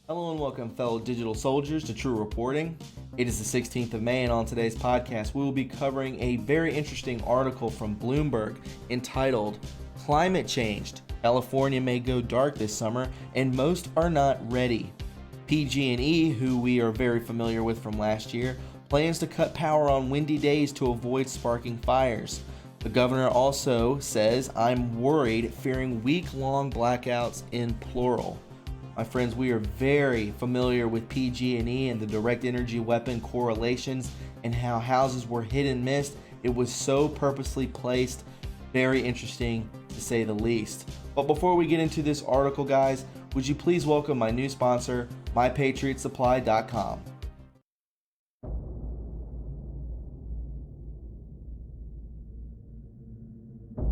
Hello and welcome, fellow digital soldiers, to True Reporting. It is the 16th of May, and on today's podcast, we will be covering a very interesting article from Bloomberg entitled, Climate Changed. California may go dark this summer, and most are not ready. PG&E, who we are very familiar with from last year, plans to cut power on windy days to avoid sparking fires. The governor also says, I'm worried, fearing week-long blackouts in plural. My friends, we are very familiar with PG&E and the direct energy weapon correlations and how houses were hit and missed. It was so purposely placed. Very interesting, to say the least. But before we get into this article, guys, would you please welcome my new sponsor, MyPatriotSupply.com.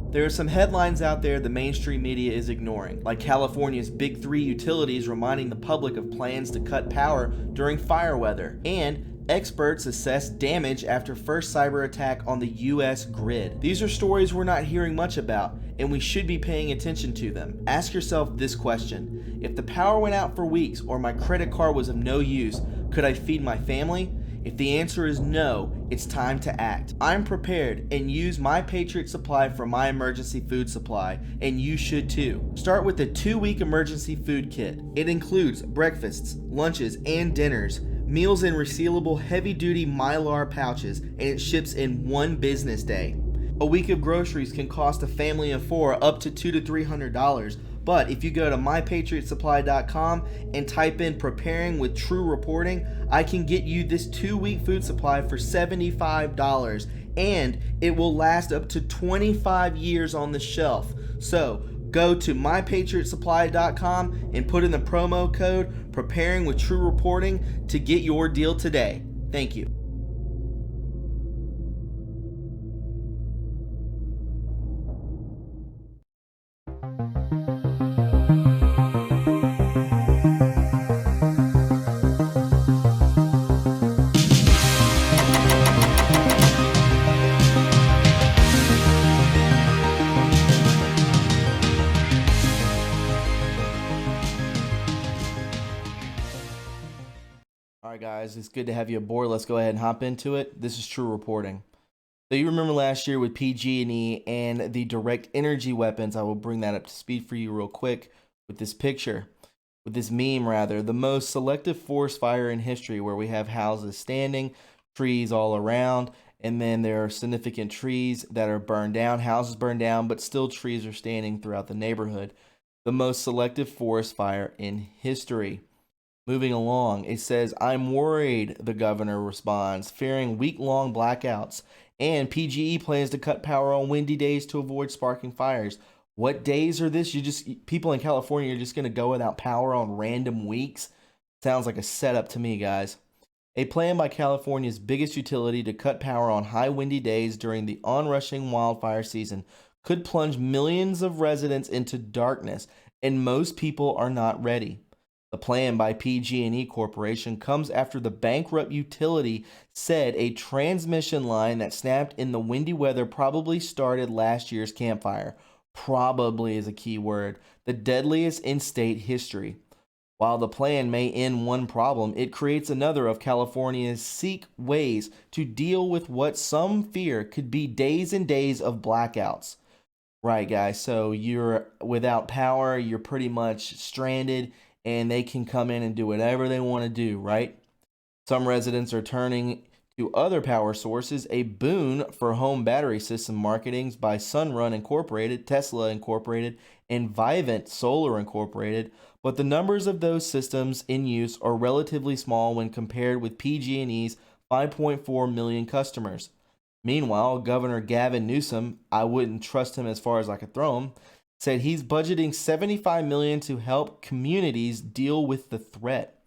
There are some headlines out there the mainstream media is ignoring, like California's big three utilities reminding the public of plans to cut power during fire weather, and experts assess damage after first cyber attack on the US grid. These are stories we're not hearing much about, and we should be paying attention to them. Ask yourself this question: if the power went out for weeks or my credit card was of no use, could I feed my family? If the answer is no, it's time to act. I'm prepared and use My Patriot Supply for my emergency food supply, and you should too. Start with the 2-week emergency food kit. It includes breakfasts, lunches, and dinners, meals in resealable heavy-duty Mylar pouches, and it ships in 1 business day. A week of groceries can cost a family of 4 up to $200 to $300. But if you go to MyPatriotSupply.com and type in preparing with True Reporting, I can get you this 2-week food supply for $75, and it will last up to 25 years on the shelf. So go to MyPatriotSupply.com and put in the promo code preparing with True Reporting to get your deal today. Thank you. Alright guys, it's good to have you aboard. Let's go ahead and hop into it. This is True Reporting. So you remember last year with PG&E and the direct energy weapons. I will bring that up to speed for you real quick with this picture, with this meme rather. The most selective forest fire in history, where we have houses standing, trees all around, and then there are significant trees that are burned down, houses burned down, but still trees are standing throughout the neighborhood. The most selective forest fire in history. Moving along, it says, I'm worried, the governor responds, fearing week-long blackouts, and PG&E plans to cut power on windy days to avoid sparking fires. What days are this? People in California are just going to go without power on random weeks? Sounds like a setup to me, guys. A plan by California's biggest utility to cut power on high windy days during the onrushing wildfire season could plunge millions of residents into darkness, and most people are not ready. The plan by PG&E Corporation comes after the bankrupt utility said a transmission line that snapped in the windy weather probably started last year's campfire. Probably is a key word. The deadliest in state history. While the plan may end one problem, it creates another of California's seek ways to deal with what some fear could be days and days of blackouts. Right, guys, so you're without power, you're pretty much stranded, and they can come in and do whatever they want to do, right? Some residents are turning to other power sources, a boon for home battery system marketings by Sunrun Incorporated, Tesla Incorporated, and Vivint Solar Incorporated, but the numbers of those systems in use are relatively small when compared with PG&E's 5.4 million customers. Meanwhile, Governor Gavin Newsom, I wouldn't trust him as far as I could throw him, said he's budgeting $75 million to help communities deal with the threat.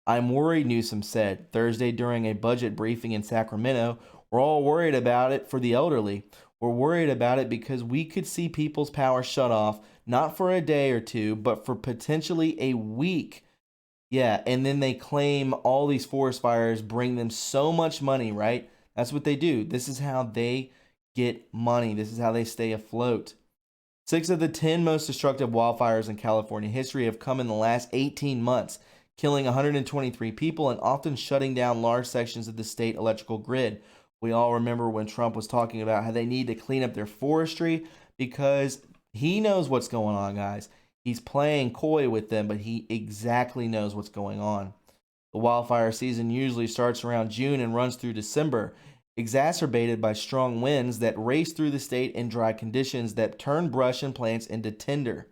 I'm worried, Newsom said Thursday during a budget briefing in Sacramento. We're all worried about it for the elderly. We're worried about it because we could see people's power shut off, not for a day or two, but for potentially a week. Yeah, and then they claim all these forest fires bring them so much money, right? That's what they do. This is how they get money. This is how they stay afloat. 6 of the 10 most destructive wildfires in California history have come in the last 18 months. killing 123 people and often shutting down large sections of the state electrical grid. We all remember when Trump was talking about how they need to clean up their forestry because he knows what's going on, guys. He's playing coy with them, but he exactly knows what's going on. The wildfire season usually starts around June and runs through December, exacerbated by strong winds that race through the state in dry conditions that turn brush and plants into tinder.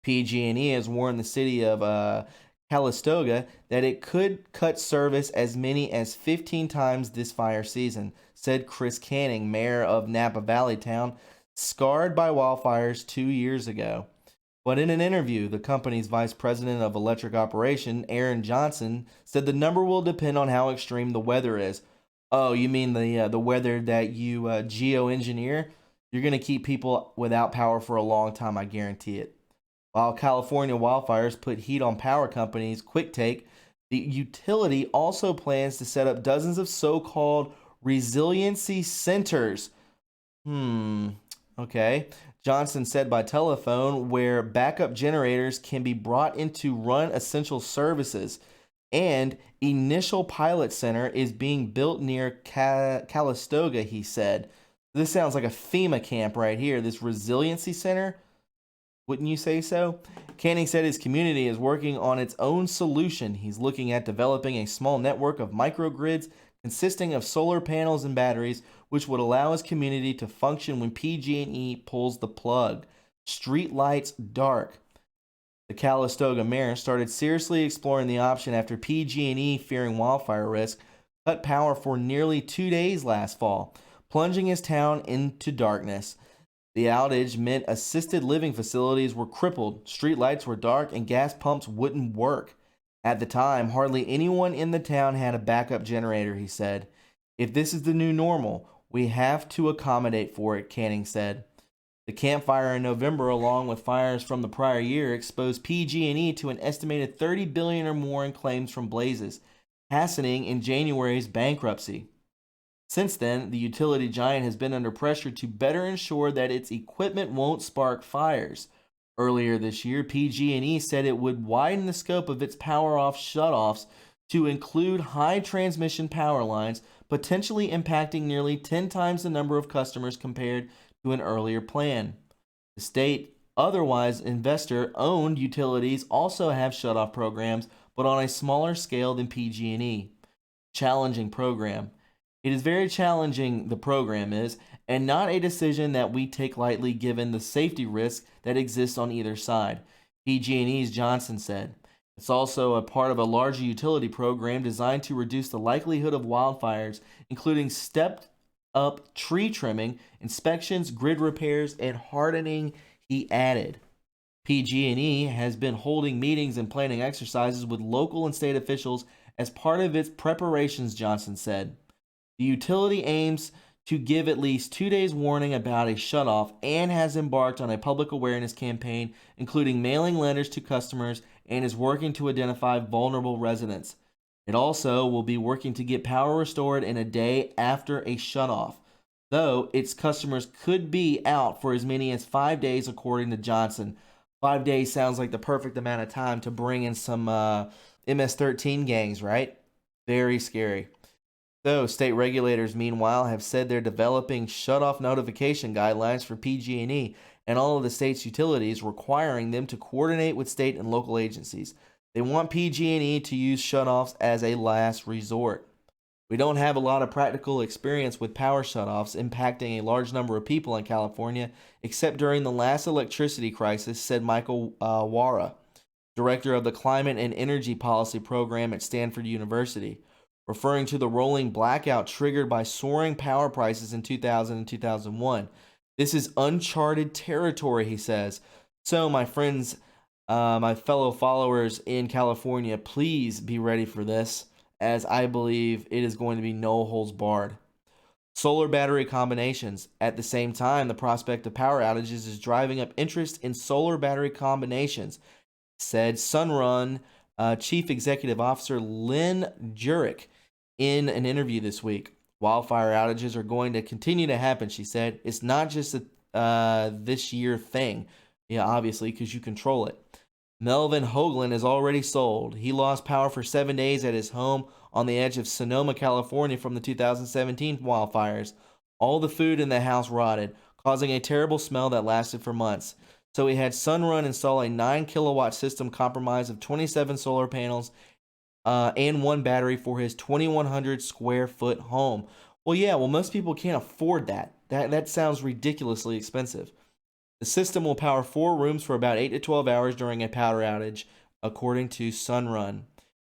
PG&E has warned the city of Calistoga that it could cut service as many as 15 times this fire season, said Chris Canning, mayor of Napa Valley town, scarred by wildfires 2 years ago. But in an interview, the company's vice president of electric operation, Aaron Johnson, said the number will depend on how extreme the weather is. Oh, you mean the weather that you geoengineer? You're going to keep people without power for a long time, I guarantee it. While California wildfires put heat on power companies' quick take, the utility also plans to set up dozens of so-called resiliency centers. Okay. Johnson said by telephone, where backup generators can be brought in to run essential services. And initial pilot center is being built near Calistoga, he said. This sounds like a FEMA camp right here, this resiliency center. Wouldn't you say so? Canning said his community is working on its own solution. He's looking at developing a small network of microgrids consisting of solar panels and batteries, which would allow his community to function when PG&E pulls the plug. Street lights dark. The Calistoga mayor started seriously exploring the option after PG&E, fearing wildfire risk, cut power for nearly 2 days last fall, plunging his town into darkness. The outage meant assisted living facilities were crippled, street lights were dark, and gas pumps wouldn't work. At the time, hardly anyone in the town had a backup generator, he said. If this is the new normal, we have to accommodate for it, Canning said. The campfire in November, along with fires from the prior year, exposed PG&E to an estimated $30 billion or more in claims from blazes, hastening in January's bankruptcy. Since then, the utility giant has been under pressure to better ensure that its equipment won't spark fires. Earlier this year, PG&E said it would widen the scope of its power-off shutoffs to include high transmission power lines, potentially impacting nearly 10 times the number of customers compared to an earlier plan. The state, otherwise investor-owned utilities also have shutoff programs, but on a smaller scale than PG&E. Challenging program. It is very challenging, the program is, and not a decision that we take lightly given the safety risks that exist on either side, PG&E's Johnson said. It's also a part of a larger utility program designed to reduce the likelihood of wildfires, including stepped-up tree trimming, inspections, grid repairs, and hardening, he added. PG&E has been holding meetings and planning exercises with local and state officials as part of its preparations, Johnson said. The utility aims to give at least 2 days warning about a shutoff and has embarked on a public awareness campaign, including mailing letters to customers, and is working to identify vulnerable residents. It also will be working to get power restored in a day after a shutoff, though its customers could be out for as many as 5 days, according to Johnson. 5 days sounds like the perfect amount of time to bring in some MS-13 gangs, right? Very scary. So, state regulators, meanwhile, have said they're developing shutoff notification guidelines for PG&E and all of the state's utilities, requiring them to coordinate with state and local agencies. They want PG&E to use shutoffs as a last resort. We don't have a lot of practical experience with power shutoffs impacting a large number of people in California, except during the last electricity crisis, said Michael Wara, director of the Climate and Energy Policy Program at Stanford University, referring to the rolling blackout triggered by soaring power prices in 2000 and 2001. This is uncharted territory, he says. So, my friends, my fellow followers in California, please be ready for this, as I believe it is going to be no holds barred. Solar battery combinations. At the same time, the prospect of power outages is driving up interest in solar battery combinations, said Sunrun Chief Executive Officer Lynn Jurek in an interview this week. Wildfire outages are going to continue to happen, she said. It's not just a this year thing. Yeah, obviously, because you control it. Melvin Hoagland is already sold. He lost power for 7 days at his home on the edge of Sonoma, California from the 2017 wildfires. All the food in the house rotted, causing a terrible smell that lasted for months. So he had Sunrun install a 9 kilowatt system comprised of 27 solar panels and one battery for his 2,100 square foot home. Well, most people can't afford that. That sounds ridiculously expensive. The system will power 4 rooms for about 8 to 12 hours during a power outage, according to Sunrun.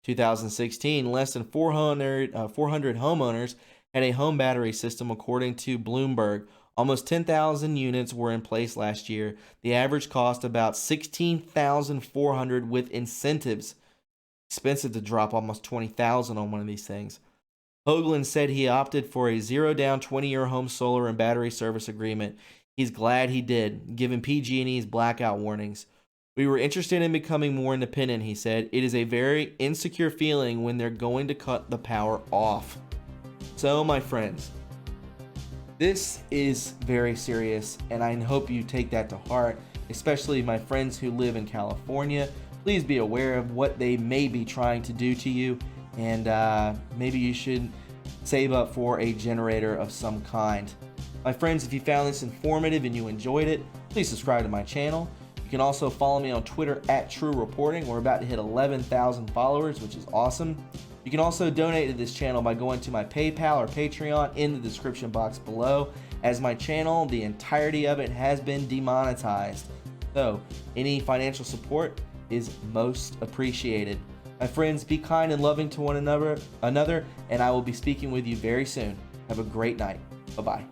2016, less than 400 homeowners had a home battery system, according to Bloomberg. Almost 10,000 units were in place last year. The average cost about $16,400 with incentives. Expensive to drop almost $20,000 on one of these things. Hoagland said he opted for a zero-down 20-year home solar and battery service agreement. He's glad he did, given PG&E's blackout warnings. We were interested in becoming more independent, he said. It is a very insecure feeling when they're going to cut the power off. So, my friends, this is very serious, and I hope you take that to heart, especially my friends who live in California. Please be aware of what they may be trying to do to you, and maybe you should save up for a generator of some kind. My friends, if you found this informative and you enjoyed it, please subscribe to my channel. You can also follow me on Twitter at True Reporting. We're about to hit 11,000 followers, which is awesome. You can also donate to this channel by going to my PayPal or Patreon in the description box below. As my channel, the entirety of it has been demonetized. So, any financial support is most appreciated. My friends, be kind and loving to one another, and I will be speaking with you very soon. Have a great night. Bye-bye.